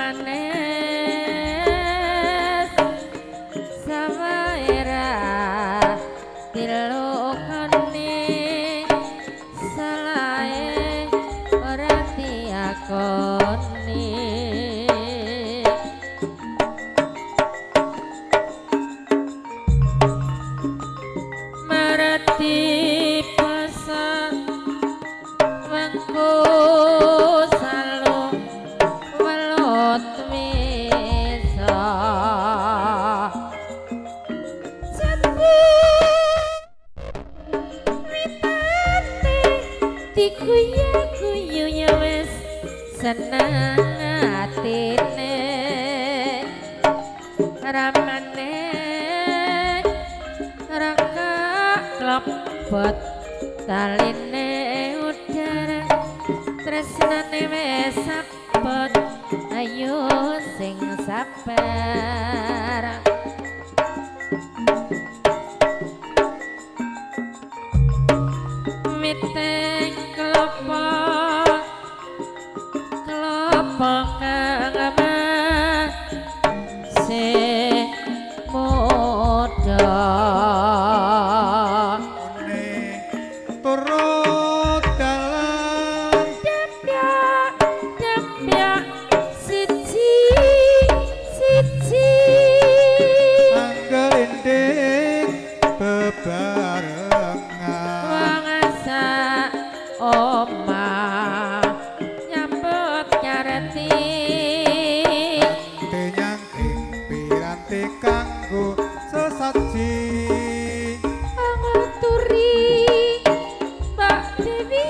manes sama era tilokane salahe ora diakoni marati pasan mengko dikuyu-kuyu ya wis seneng atine ramane raka klebet taline udara tresnane wis sapet ayo sing sabar miteng kelompok kang masih muda turut dalam dapyak siji anggelinding bebarengan wangasa omah nyambut nyareti tenyangking piranti kanggo sesaji ngaturi Mbak Dewi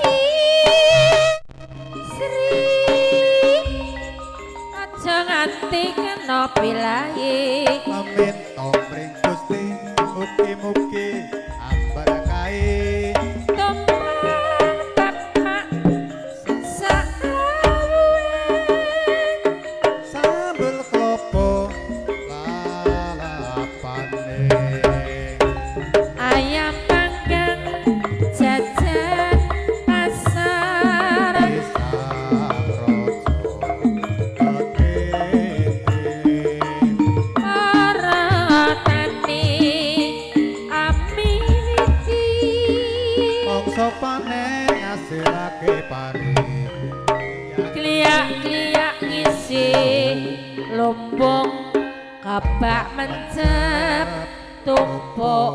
Sri aja nganti kena pilahi amin omring Gusti mugi-mugi ambarakahi tumpang bapak saawet sambel klopo lalapane ayam panggang jajan pasar desa para tani ami witi mongso panen ngasilake pari kliak-kliak ngisi lumbung kabak mencep tumpuk